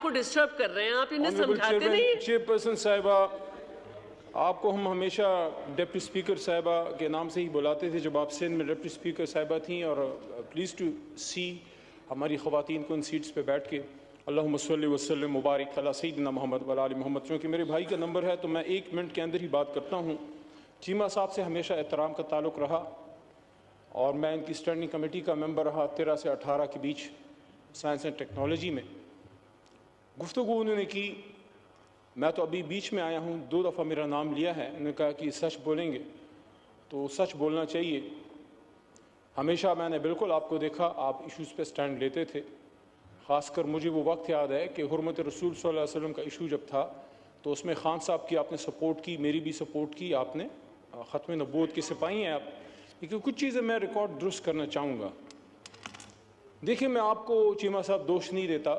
को डिस्टर्ब कर रहे हैं, आप इन्हें समझाते नहीं। चेयरपर्सन साहिबा, आपको हम हमेशा डिप्टी स्पीकर साहिबा के नाम से ही बुलाते थे जब आप सिंध में डिप्टी स्पीकर साहिबा थी, और प्लीज़ टू सी हमारी ख़वातीन को उन सीट्स पे बैठ के अल्लाहुम्मा सल्लि व सल्लिम मुबारक अला सय्यिदिना मोहम्मद व अला आलि मोहम्मद। क्योंकि मेरे भाई का नंबर है तो मैं 1 मिनट के अंदर ही बात करता हूँ। चीमा साहब से हमेशा एहतराम का ताल्लुक़ रहा और मैं इनकी स्टैंडिंग कमेटी का मेंबर रहा 13 से 18 के बीच साइंस एंड टेक्नोलॉजी में। गुफ्तगू उन्होंने की, मैं तो अभी बीच में आया हूँ, 2 दफ़ा मेरा नाम लिया है, उन्होंने कहा कि सच बोलेंगे तो सच बोलना चाहिए। हमेशा मैंने बिल्कुल आपको देखा, आप इशूज़ पे स्टैंड लेते थे। ख़ासकर मुझे वो वक्त याद है कि हुर्मत रसूल सल्लल्लाहु अलैहि वसल्लम का इशू जब था तो उसमें खान साहब की आपने सपोर्ट की, मेरी भी सपोर्ट की आपने। ख़त्म नबूवत के सिपाही हैं आप। लेकिन कुछ चीज़ें मैं रिकॉर्ड दुरुस्त करना चाहूँगा। देखिए, मैं आपको चीमा साहब दोष नहीं देता,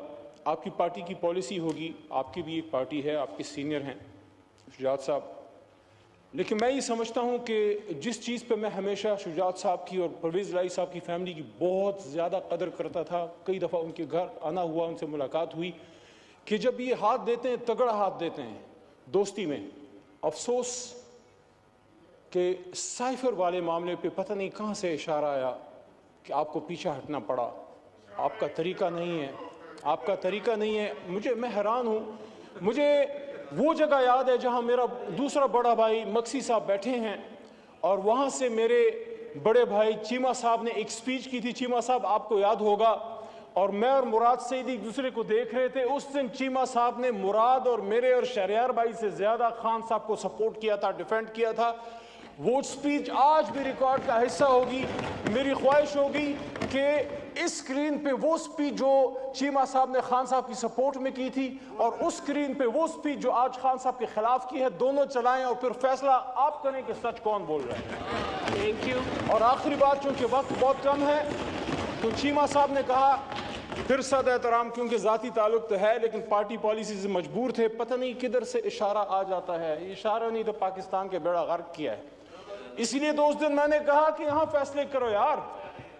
आपकी पार्टी की पॉलिसी होगी, आपकी भी एक पार्टी है, आपके सीनियर हैं शुजात साहब। लेकिन मैं ये समझता हूँ कि जिस चीज़ पे मैं हमेशा शुजात साहब की और परवेज़ लाई साहब की फैमिली की बहुत ज़्यादा कदर करता था, कई दफ़ा उनके घर आना हुआ, उनसे मुलाकात हुई, कि जब ये हाथ देते हैं, तगड़ा हाथ देते हैं दोस्ती में। अफसोस कि साइफर वाले मामले पे पता नहीं कहाँ से इशारा आया कि आपको पीछे हटना पड़ा। आपका तरीका नहीं है, आपका तरीका नहीं है। मैं हैरान हूँ। मुझे वो जगह याद है जहाँ मेरा दूसरा बड़ा भाई मक्सी साहब बैठे हैं और वहाँ से मेरे बड़े भाई चीमा साहब ने एक स्पीच की थी। चीमा साहब, आपको याद होगा, और मैं और मुराद सईद एक दूसरे को देख रहे थे। उस दिन चीमा साहब ने मुराद और मेरे और शहरयार भाई से ज़्यादा खान साहब को सपोर्ट किया था, डिफेंड किया था। वो स्पीच आज भी रिकॉर्ड का हिस्सा होगी। मेरी ख्वाहिश होगी कि इस स्क्रीन पे वो स्पीच जो चीमा साहब ने खान साहब की सपोर्ट में की थी और उस स्क्रीन पे वो स्पीच जो आज खान साहब के खिलाफ की है, दोनों चलाएं और फिर फैसला आप करें कि सच कौन बोल रहा है। Thank you. और आखिरी बात, क्योंकि वक्त बहुत कम है, तो चीमा साहब ने कहा, फिर सद एहतराम, क्योंकि ज़ाती ताल्लुक तो है लेकिन पार्टी पॉलिसी से मजबूर थे, पता नहीं किधर से इशारा आ जाता है। इशारा नहीं तो पाकिस्तान के बेड़ा गर्क किया है। इसलिए तो उस दिन मैंने कहा कि यहाँ फैसले करो यार,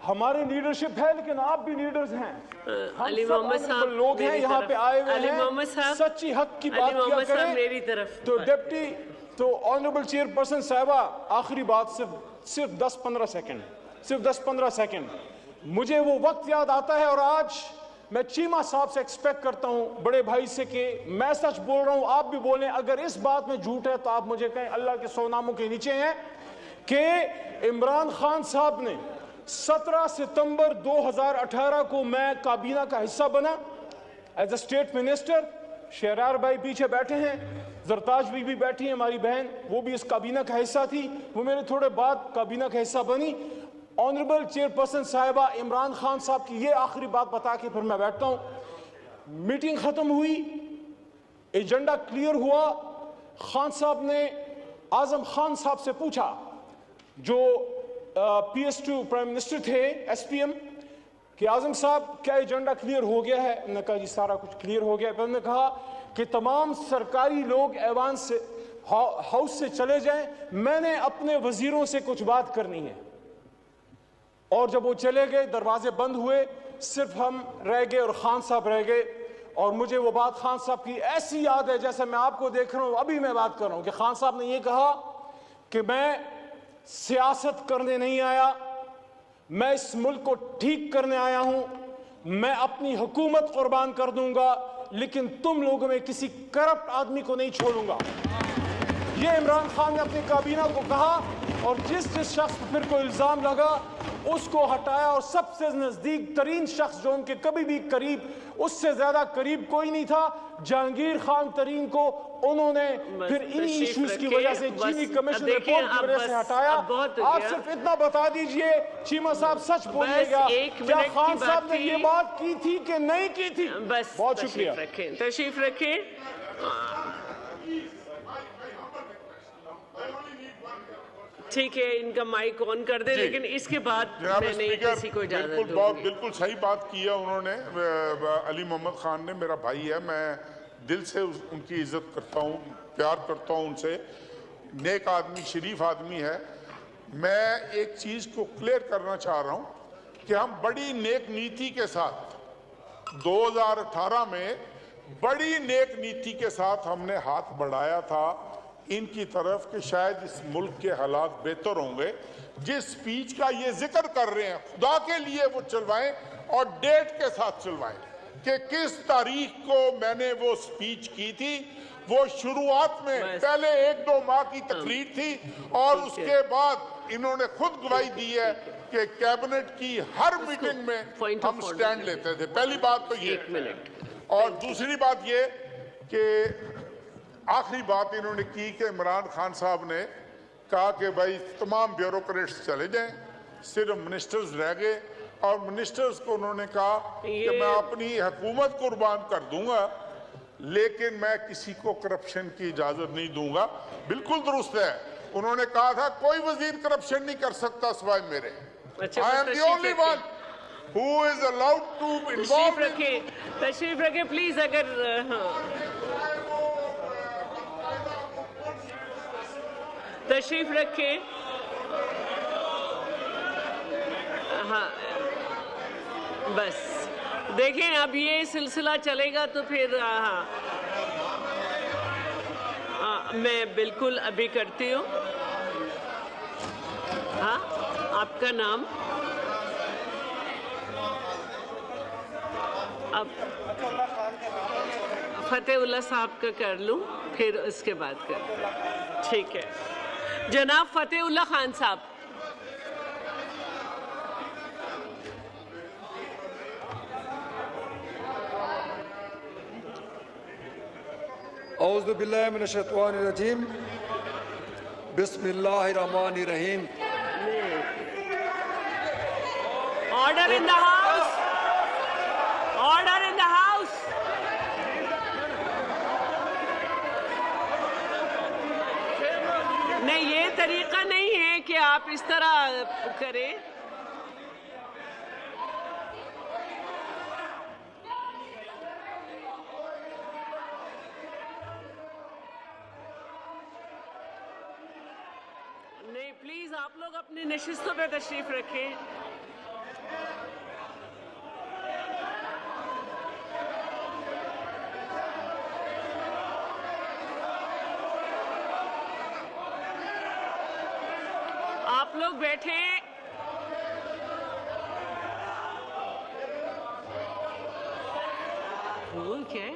हमारी लीडरशिप है लेकिन आप भी लीडर्स हैं। अली मोहम्मद साहब लोग हैं यहाँ पे आए हुए हैं, सच्ची हक की बात किया करें। मेरी तरफ तो ऑनरेबल चेयरपर्सन साहिबा, आखिरी बात, सिर्फ 10-15 सेकंड, सिर्फ 10-15 सेकंड। मुझे वो वक्त याद आता है और आज मैं चीमा साहब से एक्सपेक्ट करता हूँ, बड़े भाई से, कि मैं सच बोल रहा हूँ, आप भी बोलें। अगर इस बात में झूठ है तो आप मुझे कहें, अल्लाह के 100 नामों के नीचे हैं, कि इमरान खान साहब ने 17 सितंबर 2018 को मैं काबीना का हिस्सा बना as a state minister. Shahryar भाई पीछे बैठे हैं, जरताज भी बैठी है हमारी बहन, वो भी इस काबीना का हिस्सा थी। वो मेरे थोड़े बाद काबीना का हिस्सा बनी। ऑनरेबल चेयरपर्सन साहिबा, इमरान खान साहब की ये आखिरी बात बता के फिर मैं बैठता हूँ। मीटिंग खत्म हुई, एजेंडा क्लियर हुआ। खान साहब ने आजम खान साहब से पूछा, जो PS2 प्राइम मिनिस्टर थे, SPM, कि आजम साहब क्या एजेंडा क्लियर हो गया है? उन्होंने कहा जी सारा कुछ क्लियर हो गया है। फिर उन्होंने कहा कि तमाम सरकारी लोग ऐवान से, हाउस से चले जाएं, मैंने अपने वजीरों से कुछ बात करनी है। और जब वो चले गए, दरवाजे बंद हुए, सिर्फ हम रह गए और खान साहब रह गए। और मुझे वो बात खान साहब की ऐसी याद है जैसे मैं आपको देख रहा हूँ, अभी मैं बात कर रहा हूँ, कि खान साहब ने ये कहा कि मैं सियासत करने नहीं आया, मैं इस मुल्क को ठीक करने आया हूं, मैं अपनी हुकूमत कुर्बान कर दूंगा लेकिन तुम लोगों में किसी करप्ट आदमी को नहीं छोड़ूंगा। ये इमरान खान ने अपनी काबीना को कहा और जिस शख्स पर फिर कोई इल्जाम लगा उसको हटाया। और सबसे नजदीक तरीन शख्स जो उनके कभी भी करीब, उससे ज्यादा करीब कोई नहीं था, जहांगीर खान तरीन को उन्होंने फिर इन्हीं इश्यूज की वजह से चीनी कमीशन रिपोर्ट की वजह से हटाया। आप सिर्फ इतना बता दीजिए, चीमा साहब सच बोलिएगा, क्या खान साहब ने ये बात की थी कि नहीं की थी? बस बहुत शुक्रिया। तशरीफ रखें। ठीक है, इनका माइक ऑन कर दे, लेकिन इसके बाद मैं नहीं किसी को इजाजत दूंगी। बिल्कुल सही बात की है उन्होंने। अली मोहम्मद खान ने, मेरा भाई है, मैं दिल से उनकी इज्जत करता हूँ, प्यार करता हूँ उनसे। नेक आदमी, शरीफ आदमी है। मैं एक चीज़ को क्लियर करना चाह रहा हूँ कि हम बड़ी नेक नीति के साथ 2018 में बड़ी नेक नीति के साथ हमने हाथ बढ़ाया था इनकी तरफ कि शायद इस मुल्क के हालात बेहतर होंगे। जिस स्पीच का ये जिक्र कर रहे हैं खुदा के लिए वो चलवाएं और डेट के साथ चलवाएं कि किस तारीख को मैंने वो स्पीच की थी। वो शुरुआत में पहले 1-2 माह की तकरीर थी और उसके बाद इन्होंने खुद गवाही दी है कि कैबिनेट की हर मीटिंग में हम स्टैंड लेते थे। पहली बात तो ये, और दूसरी बात ये कि आखिरी बात इन्होंने की कि इमरान खान साहब ने कहा कि भाई तमाम ब्यूरोक्रेट्स चले जाएं, सिर्फ मिनिस्टर्स रह गए, और मिनिस्टर्स को उन्होंने कहा कि मैं अपनी हुकूमत कुर्बान कर दूंगा लेकिन मैं किसी को करप्शन की इजाजत नहीं दूंगा। बिल्कुल दुरुस्त है, उन्होंने कहा था कोई वजीर करप्शन नहीं कर सकता सिवाय मेरे। I am the only one who is allowed to involve. तशरीफ रखे प्लीज। अगर तशरीफ रखे। हाँ बस देखें, अब ये सिलसिला चलेगा तो फिर हाँ मैं बिल्कुल अभी करती हूँ। हाँ, आपका नाम? अब फतेहुल्लाह साहब का कर लूँ, फिर उसके बाद कर। ठीक है, जनाब फतेहुल्लाह खान साहब। औज़ु बिल्लाहि मिनश शैतानिर रजीम, बिस्मिल्लाहिर रहमानिर रहीम। Order in the house, order in the house. नहीं, ये तरीका नहीं है कि आप इस तरह करें। नहीं, प्लीज आप लोग अपनी नशिस्तों पे तशरीफ रखें। आप लोग बैठे। वो क्या है?